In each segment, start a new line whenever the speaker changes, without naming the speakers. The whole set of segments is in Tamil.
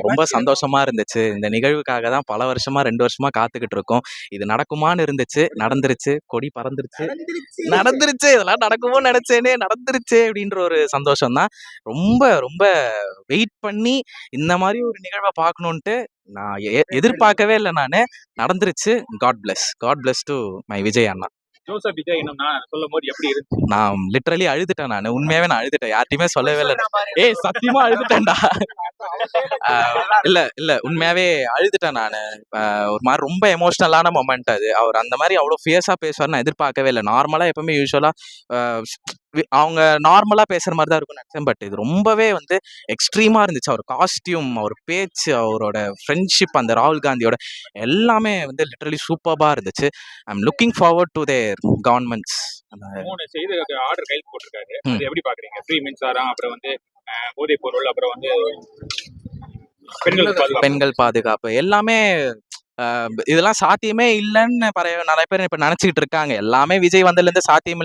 ரொம்ப சந்தோஷமா இருந்துச்சு. இந்த நிகழ்வுக்காக தான் பல வருஷமா 2 வருஷமா காத்துக்கிட்டு இருக்கோம். இது நடக்குமான்னு இருந்துச்சு. நடந்துருச்சு. கொடி பறந்துருச்சு. நடந்துருச்சு. இதெல்லாம் நடக்குமோன்னு நெனச்சேனே! நடந்துருச்சே! அப்டின்ற ஒரு சந்தோஷம் தான். ரொம்ப, ரொம்ப வெயிட் பண்ணி இந்த மாரி ஒரு நிகழ்வ பார்க்கணுன்ட்டு நான் எதிர்பார்க்கவே இல்ல நானு. நடந்துருச்சு. God bless. God bless to my Vijay அண்ணா.
ஜோசப் விஜய் என்னன்னா சொல்லும்போது எப்படி இருந்துச்சு?
நான் லிட்டரலி அழுதுட்டேன் நானு. உண்மையாவே நான் அழுதுட்டேன். யார்ட்டயுமே சொல்லவே இல்ல. ஏய் சத்தியமா அழுதுட்டேன்டா. இல்ல உண்மையாவே அழுதுட்டேன் நானு. ஒரு மாரி ரொம்ப எமோஷனலான மொமெண்ட் அது. அவர் அந்த மாரி அவ்ளோ ஃபியர்ஸா பேசுவார்ன்னு நான் எதிர்பார்க்கவே இல்ல. நார்மலா எப்பவுமே யூசுவலா அ அவங்க நார்மலா பேசுற மாரி தான் இருக்கும்னு நெனச்சேன். பட் இது ரொம்பவே வந்து எக்ஸ்ட்ரீமா இருந்துச்சு. அவர் காஸ்டியூம், அவர் பேச்சு, அவரோட ஃப்ரெண்ட்ஷிப் அந்த ராகுல் காந்தியோட எல்லாமே வந்து லிட்டரலி சூப்பர்பா இருந்துச்சு. I am looking forward to their governments.
3 செய்து ஆர்டர் கைது போட்டிருக்காரு. அது எப்படி பாக்குறீங்க? ஃப்ரீ மின்சாரம், அப்புறம் வந்து போதைப் பொருள், அப்புறம் வந்து
பெண்கள் பாதுகாப்பு எல்லாமே இதெல்லாம் சாத்தியமே இல்லைன்னு நிறைய பேர் இப்ப நினைச்சுக்கிட்டு இருக்காங்க. எல்லாமே விஜய் வந்ததுல இருந்து சாத்தியம்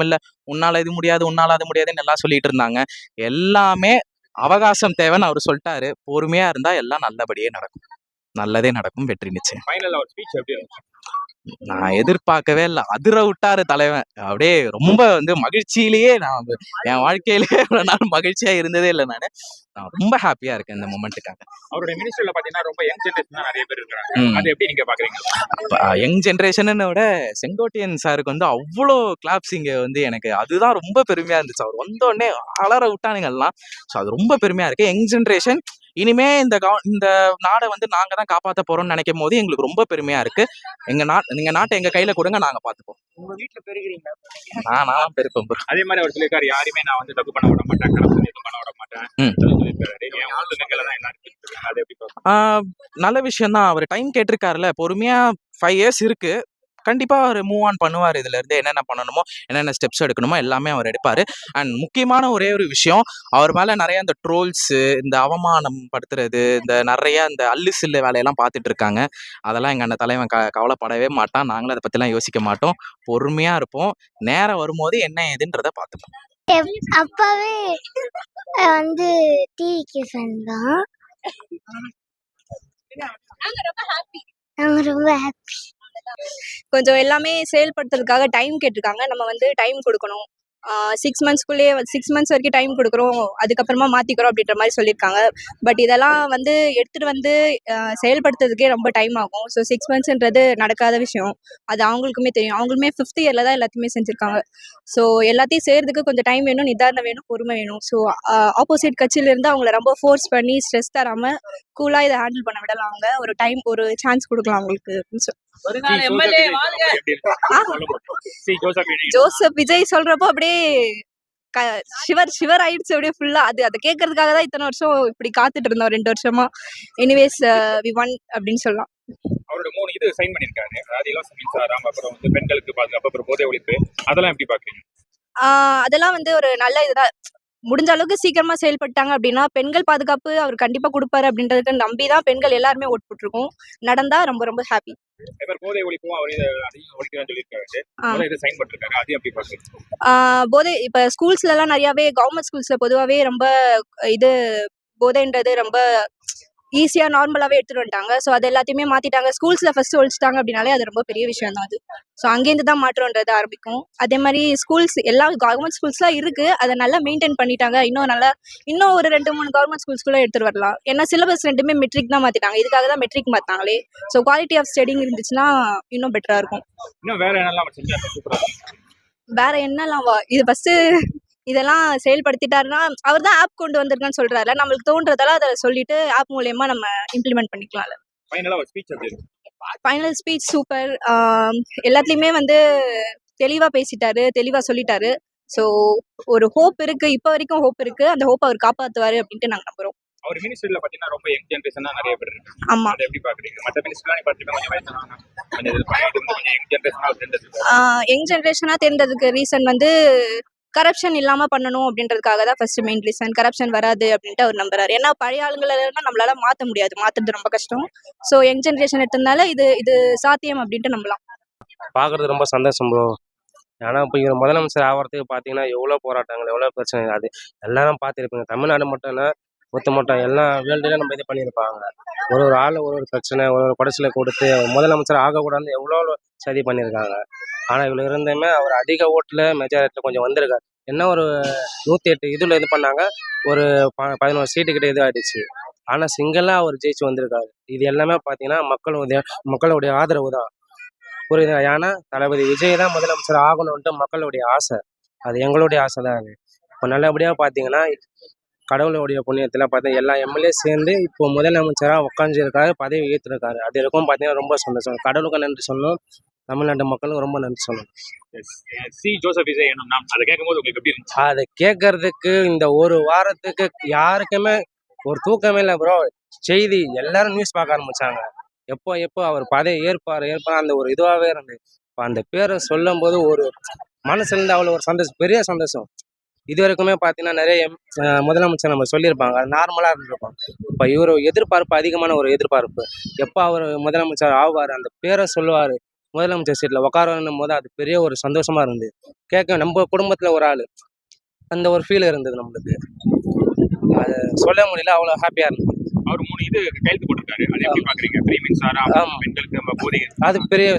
இல்ல, உன்னால இது முடியாது, உன்னால அது முடியாதுன்னு எல்லாம் சொல்லிட்டு இருந்தாங்க. எல்லாமே அவகாசம் தேவைன்னு அவர் சொல்லிட்டாரு. பொறுமையா இருந்தா எல்லாம் நல்லபடியே நடக்கும். நல்லதே நடக்கும். வெற்றி நிச்சயம்.
ஃபைனலா ஒரு ஸ்பீச் எப்படி இருந்துச்சு?
நான் எதிர்பார்க்கவே இல்ல. அதிர விட்டாரு தலைவன். அப்படியே ரொம்ப வந்து மகிழ்ச்சியிலேயே நான் என் வாழ்க்கையிலேயே இவ்வளவு நாள் மகிழ்ச்சியா இருந்ததே இல்ல நானு. நான் ரொம்ப ஹாப்பியா இருக்கேன் இந்த மொமெண்ட்டுக்காக.
அவருடைய மினிஸ்டர்ல பாத்தீங்கன்னா ரொம்ப யங் ஜெனரேஷன் தான் நிறைய பேர் இருக்காங்க. அது எப்படி நீங்க பாக்குறீங்க?
யங் ஜெனரேஷனை விட செங்கோட்டையன் சாருக்கு வந்து அவ்வளோ கிளாப்ஸ் இங்க வந்து எனக்கு அதுதான் ரொம்ப பெருமையா இருந்துச்சு. அவர் வந்த உடனே அலற விட்டானுங்க எல்லாம். ஸோ அது ரொம்ப பெருமையா இருக்கு. யங் ஜெனரேஷன் இனிமே இந்த நாடை வந்து நாங்க தான் காப்பாற்ற போறோம்னு நினைக்கும் போது எங்களுக்கு ரொம்ப பெருமையா இருக்கு. நீங்க நாட்டை எங்க கையில கொடுங்க, நாங்க பாத்துப்போம்.
உங்க வீட்டுல பெருகிறீங்களா?
நான் பெருப்பேன் bro.
அதே மாதிரி அவர் சொல்லியிருக்காரு, யாருமே நான் வந்து தப்பு பண்ண விட மாட்டேன், கணக்கு எதுவும் பண்ண விட மாட்டேன் சொல்லியிருக்காரு.
நல்ல விஷயம் தான். அவர் டைம் கேட்டிருக்காருல்ல, பொறுமையா 5 இயர்ஸ் இருக்கு. கண்டிப்பா அவர் மூவ் ஆன் பண்ணுவார். இதுல இருந்து என்னென்ன பண்ணணுமோ, என்னென்ன ஸ்டெப்ஸ் எடுக்கணுமோ எல்லாமே அவர் எடுப்பாரு. அண்ட் முக்கியமான ஒரே ஒரு விஷயம், அவர் மேல நிறைய இந்த ட்ரோல்ஸ், இந்த அவமானம் படுத்துறது, இந்த நிறைய இந்த அல்லு சில்லு வேலையெல்லாம் பார்த்துட்டு இருக்காங்க. அதெல்லாம் எங்க அண்ணன் தலைவன் கவலைப்படவே மாட்டான். நாங்களும் அதை பத்திலாம் யோசிக்க மாட்டோம். பொறுமையா இருப்போம். நேரம் வரும்போது என்ன ஏதுன்றத பார்த்துப்போம்.
அப்பாவே வந்து டிவிக்கு ஃபேன் தான். நாங்க ரொம்ப ஹாப்பி.
கொஞ்சம் எல்லாமே செயல்படுத்துறதுக்காக டைம் கேட்டிருக்காங்க. நம்ம வந்து டைம் கொடுக்கணும். 6 மந்த்ஸ்க்குள்ளேயே 6 மந்த்ஸ் வரைக்கும் டைம் கொடுக்குறோம், அதுக்கப்புறமா மாற்றிக்கிறோம் அப்படின்ற மாதிரி சொல்லியிருக்காங்க. பட் இதெல்லாம் வந்து எடுத்துகிட்டு வந்து செயல்படுத்துறதுக்கே ரொம்ப டைம் ஆகும். ஸோ 6 மந்த்ஸ்ன்றது நடக்காத விஷயம். அது அவங்களுக்குமே தெரியும். அவங்களுமே 5th இயரில் தான் எல்லாத்தையுமே செஞ்சுருக்காங்க. ஸோ எல்லாத்தையும் செய்கிறதுக்கு கொஞ்சம் டைம் வேணும், நிதானம் வேணும், பொறுமை வேணும். ஸோ ஆப்போசிட் கட்சியிலேருந்து அவங்கள ரொம்ப ஃபோர்ஸ் பண்ணி ஸ்ட்ரெஸ் தராமல் கூலாக இதை ஹேண்டில் பண்ண விடலாம். அவங்க ஒரு சான்ஸ் கொடுக்கலாம் அவங்களுக்கு. ஜோசப் விஜய் சொல்றப்போ அப்படியே ஷிவர் ஆயிடுச்சு. அப்படியே ஃபுல்லா அதை கேட்கறதுக்காக தான் இத்தனை வருஷம் இப்படி காத்துட்டு இருந்தோம், 2 வருஷமா. எனிவேஸ் வி ஒன் அப்படின்னு சொல்லலாம்.
அவரோட 3 இது சைன் பண்ணிருக்காரு. அதாவது இலவச மின்சாரம், அப்புறம் வந்து பெண்களுக்கு பாதுகாப்பு, அப்புறம் போதை ஒழிப்பு. அதெல்லாம் எப்படி பாக்குறீங்க?
அதெல்லாம் வந்து ஒரு நல்ல இதுதான். முடிஞ்ச அளவுக்கு சீக்கிரமா செயல்பட்டாங்க அப்படின்னா பெண்கள் பாதுகாப்பு அவர் கண்டிப்பா கொடுப்பாரு அப்படின்றதுக்கு நம்பி தான் பெண்கள் எல்லாருமே ஓட்டு போட்டிருக்கோம். நடந்தா ரொம்ப ரொம்ப ஹாப்பி.
போதை ஒழிப்பும் அவர் சைன் பண்ணிருக்காரு. அது எப்படி பாக்குறீங்க?
போதை இப்ப ஸ்கூல்ஸ்ல எல்லாம் நிறையவே கவர்மெண்ட் ஸ்கூல்ஸ்ல பொதுவாகவே ரொம்ப இது போதைன்றது ரொம்ப ஈஸியாக நார்மலாகவே எடுத்துகிட்டு வந்துட்டாங்க. ஸோ அது எல்லாத்தையுமே மாற்றிட்டாங்க. ஸ்கூல்ஸில் ஃபஸ்ட்டு ஒழிச்சிட்டாங்க அப்படின்னாலே அது ரொம்ப பெரிய விஷயம் தான் அது. ஸோ அங்கேருந்து தான் மாற்றம்ன்றது ஆரம்பிக்கும். அதே மாதிரி ஸ்கூல்ஸ் எல்லா கவர்மெண்ட் ஸ்கூல்ஸ்லாம் இருக்குது, அதை நல்லா மெயின்டைன் பண்ணிட்டாங்க. இன்னும் ஒரு 2-3 கவர்மெண்ட் ஸ்கூல்ஸ்குள்ளே எடுத்துகிட்டு வரலாம். ஏன்னா சிலபஸ் 2மே மெட்ரிக் தான் மாற்றிட்டாங்க. இதுக்காக தான் மெட்ரிக் மாற்றினாங்களே. ஸோ குவாலிட்டி ஆஃப் ஸ்டடிங் இருந்துச்சுன்னா இன்னும் பெட்டராக இருக்கும்.
இன்னும் வேற
என்னெல்லாம் இது ஃபஸ்ட்டு இதெல்லாம் செயல்படுத்திட்டாருன்னா அவர் தான் ஆப் கொண்டு வந்திருக்கான்னு சொல்றாரு. நம்மளுக்கு தோன்றதெல்லாம் அதை சொல்லிட்டு ஆப் மூலமா நம்ம இம்ப்ளிமெண்ட் பண்ணிக்கலாம். Final speech super. எல்லாத்துலேயுமே வந்து தெளிவாக பேசிட்டாரு, தெளிவாக சொல்லிட்டாரு. ஸோ ஒரு ஹோப் இருக்கு, இப்போ வரைக்கும் ஹோப் இருக்கு. அந்த ஹோப் அவர் காப்பாற்றுவாரு அப்படின்ட்டு நாங்கள் நம்புறோம்.
அவர் மினிஸ்டர்ல பாத்தீங்கன்னா ரொம்ப யங் ஜெனரேஷன் தான் நிறைய பேர் இருக்கு.
ஆமா.
அதை எப்படி பாக்குறீங்க? மற்ற மினிஸ்டர்லாம் பாத்தீங்கன்னா கொஞ்சம் வயசானவங்க,
யங் ஜெனரேஷனா தெரிந்ததுக்கு ரீசன் வந்து கரப்ஷன் இல்லாமல் பண்ணணும் அப்படின்றதுக்காக தான் ஃபர்ஸ்ட் மெயின் ரீசன். கரப்ஷன் வராது அப்படின்ட்டு அவர் நம்புறாரு. ஏன்னா பழைய ஆளுங்களெல்லாம் நம்மளால மாற்ற முடியாது, மாற்றுறது ரொம்ப கஷ்டம். ஸோ யங் ஜென்ரேஷன் எடுத்ததுனால இது சாத்தியம் அப்படின்ட்டு நம்பலாம்.
பார்க்குறது ரொம்ப சந்தோஷம் ப்ரோ. ஏன்னா இப்போ இவர் முதலமைச்சர் ஆகிறதுக்கு பார்த்தீங்கன்னா எவ்வளோ போராட்டங்கள், எவ்வளோ பிரச்சனை, அது எல்லாரும் பார்த்துருப்பீங்க. தமிழ்நாடு மட்டும் இல்லை, ஒத்துமொட்டம் எல்லாம் வேர்ல்டுலேயும் நம்ம இது பண்ணியிருப்பாங்க. ஒரு ஆள் ஒரு பிரச்சனை ஒரு கடைசியில் கொடுத்து முதலமைச்சர் ஆகக்கூடாதுன்னு எவ்வளோ சதி பண்ணியிருக்காங்க. ஆனால் இவ்வளோ இருந்துமே அவர் அதிக ஓட்டில் மெஜாரிட்டியில் கொஞ்சம் வந்திருக்காரு. என்ன ஒரு 108 இதில் இது பண்ணாங்க, ஒரு 11 சீட்டுக்கிட்ட இது ஆயிடுச்சு. ஆனால் சிங்கிளாக அவர் ஜெயிச்சு வந்திருக்காரு. இது எல்லாமே பார்த்தீங்கன்னா மக்களுடைய ஆதரவு தான். புரியுதுங்களா? ஏன்னா தளபதி விஜய் தான் முதலமைச்சர் ஆகணுன்ட்டு மக்களுடைய ஆசை. அது எங்களுடைய ஆசை தான் அது. இப்போ நல்லபடியாக பார்த்தீங்கன்னா கடவுளுடைய புண்ணியத்தில் பார்த்தா எல்லா எம்எல்ஏ சேர்ந்து இப்போ முதலமைச்சராக உட்காந்துருக்காரு, பதவி ஏற்றிருக்காரு. அது இருக்கும் பார்த்தீங்கன்னா ரொம்ப சந்தோஷம். கடவுளுக்கு நன்றி சொல்லணும், தமிழ்நாட்டு மக்களுக்கு ரொம்ப நன்றி சொல்லணும்.
சி ஜோசப் விஜய் என்னும் நாம் அதை கேட்கும்போது உங்களுக்கு எப்படி இருந்துச்சு?
அதை கேட்கறதுக்கு இந்த ஒரு வாரத்துக்கு யாருக்குமே ஒரு தூக்கமே இல்லை ப்ரோ. செய்தி எல்லாரும் நியூஸ் பார்க்க ஆரம்பிச்சாங்க. எப்போ அவர் பதவி ஏற்பார் அந்த ஒரு இதுவாகவே இருந்தது. இப்போ அந்த பேரை சொல்லும் போது ஒரு மனசுலேருந்து அவ்வளோ ஒரு சந்தோஷம், பெரிய சந்தோஷம். இது வரைக்குமே பார்த்தீங்கன்னா நிறைய முதலமைச்சர் நம்ம சொல்லியிருப்பாங்க, அது நார்மலாக இருந்திருப்பாங்க. இப்போ இவர் எதிர்பார்ப்பு அதிகமான ஒரு எதிர்பார்ப்பு. எப்போ அவர் முதலமைச்சர் ஆவார், அந்த பேரை சொல்லுவார், முதலமைச்சர் சீட்டில் உட்காரணும் போது அது பெரிய ஒரு சந்தோஷமா இருந்தது. கேட்க நம்ம குடும்பத்தில் ஒரு ஆள் அந்த ஒரு ஃபீல் இருந்தது நம்மளுக்கு. அது சொல்ல முடியல, அவ்வளோ ஹாப்பியாக இருந்தது.
அவர் 3 இது கையெழுத்து போட்டிருக்காரு. அதை எப்படி பாக்குறீங்க? ஃப்ரீ மின்சாரம்,
ஆமா.
பெண்களுக்கு நம்ம போதை.
அது பெரிய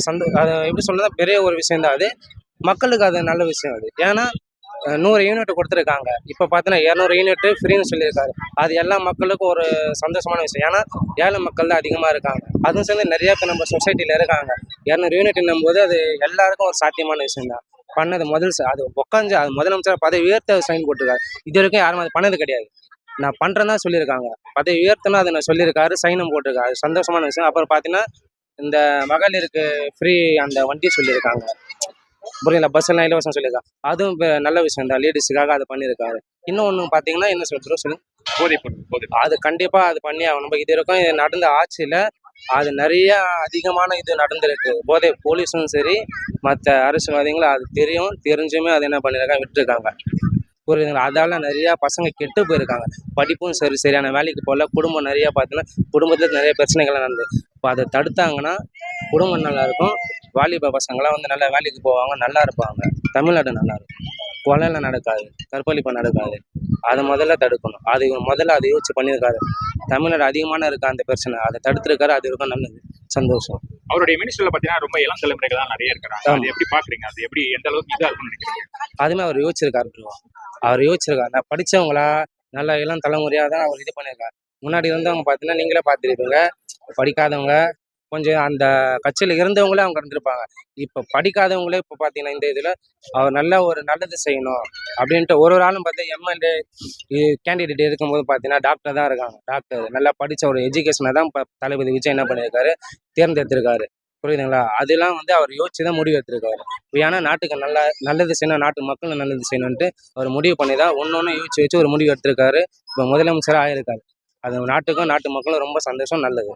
அது எப்படி சொல்றதா பெரிய ஒரு விஷயம் தான் அது. மக்களுக்கு அது நல்ல விஷயம் அது. ஏன்னா 100 யூனிட் கொடுத்துருக்காங்க. இப்போ பார்த்தீங்கன்னா 200 யூனிட் ஃப்ரீன்னு சொல்லியிருக்காரு. அது எல்லா மக்களுக்கும் ஒரு சந்தோஷமான விஷயம். ஏன்னா ஏழை மக்கள் தான் அதிகமாக இருக்காங்க. அதுவும் சேர்ந்து நிறைய பேர் நம்ம சொசைட்டியில் இருக்காங்க. 200 யூனிட்னும் போது அது எல்லாருக்கும் ஒரு சாத்தியமான விஷயம் தான். பண்ணது அது உட்காந்து அது முதலமைச்சர் பதவி உயர்த்த சைன் போட்டிருக்காரு. இது வரைக்கும் யாரும் அது பண்ணது கிடையாது. நான் பண்ணுறேன்னு தான் சொல்லியிருக்காங்க. பதவி உயர்த்தணும் அதை நான் சொல்லியிருக்காரு, சைனும் போட்டிருக்காரு. அது சந்தோஷமான விஷயம். அப்புறம் பார்த்தீங்கன்னா இந்த மகளிருக்கு ஃப்ரீ அந்த வண்டி சொல்லியிருக்காங்க. புரியல, பஸ் எல்லாம் இலவசம் சொல்லியிருக்காங்க. அதுவும் நல்ல விஷயம் தான், லேடிஸுக்காக அதை பண்ணியிருக்காரு. இன்னொன்று பார்த்தீங்கன்னா என்ன சொல்லுங்க,
போதை பொருள் போதை.
அது கண்டிப்பாக அது பண்ணி ஆகணும். நம்ம இது வரைக்கும் இது நடந்த ஆட்சியில் அது நிறைய அதிகமான இது நடந்திருக்கு. போதை போலீஸும் சரி மற்ற அரசியல்வாதிகளும் அது தெரிஞ்சுமே அது என்ன பண்ணியிருக்காங்க, விட்டுருக்காங்க. புரியுதுங்களா? அதால் நிறையா பசங்க கெட்டு போயிருக்காங்க. படிப்பும் சரியான வேலைக்கு போகல. குடும்பம் நிறையா பார்த்தீங்கன்னா குடும்பத்தில் நிறைய பிரச்சனைகள்லாம் நடந்தது. இப்போ அதை தடுத்தாங்கன்னா குடும்பம் நல்லாயிருக்கும். வாலிப பசங்களாம் வந்து நல்லா வேலைக்கு போவாங்க, நல்லா இருப்பாங்க. தமிழ்நாடு நல்லா இருக்கும். கொலைலாம் நடக்காது, கற்பழிப்பு நடக்காது. அதை முதல்ல தடுக்கணும். அது முதல்ல அதை யோசிச்சு பண்ணியிருக்காரு. தமிழ்நாடு அதிகமான இருக்கா அந்த பிரச்சனை, அதை தடுத்துருக்காரு. அது இருக்கும், நல்லது, சந்தோஷம்.
அவருடைய மினிஸ்டர்ல பாத்தீங்கன்னா ரொம்ப இளம் தலைமுறைகள் தான் நிறைய இருக்கிறாங்க. அது எப்படி பாக்குறீங்க? அது எப்படி எந்த அளவுக்கு இதா இருக்கும்னு நினைக்கிறீங்க?
அதுவுமே அவர் யோசிச்சிருக்காரு ப்ரோ. அவர் யோசிச்சிருக்காரு. நான் படித்தவங்களா நல்லா இளம் தலைமுறையாக தான் அவர் இது பண்ணியிருக்காரு. முன்னாடி இருந்தவங்க பார்த்தீங்கன்னா நீங்களே பார்த்துருப்பீங்க, படிக்காதவங்க கொஞ்சம் அந்த கட்சியில் இருந்தவங்களே அவங்க இருந்திருப்பாங்க. இப்போ படிக்காதவங்களே இப்போ பார்த்தீங்கன்னா இந்த இதில் அவர் நல்ல ஒரு நல்லது செய்யணும் அப்படின்ட்டு ஒரு ஆளும் பார்த்தா எம்எல்ஏ கேண்டிடேட் இருக்கும்போது பார்த்தீங்கன்னா டாக்டர் தான் இருக்காங்க. டாக்டர் நல்லா படித்த ஒரு எஜுகேஷனை தான் இப்போ தளபதி விஜய் என்ன பண்ணியிருக்காரு, தேர்ந்தெடுத்திருக்காரு. புரியுதுங்களா? அதெல்லாம் வந்து அவர் யோசிச்சு தான் முடிவு எடுத்திருக்காரு. ஏன்னா நாட்டுக்கு நல்லது செய்யணும், நாட்டு மக்களும் நல்லது செய்யணுன்ட்டு அவர் முடிவு பண்ணி தான் ஒன்று யோசிச்சு ஒரு முடிவு எடுத்திருக்காரு. இப்போ முதலமைச்சராக ஆயிருக்காரு. அது நாட்டுக்கும் நாட்டு மக்களும் ரொம்ப சந்தோஷம், நல்லது.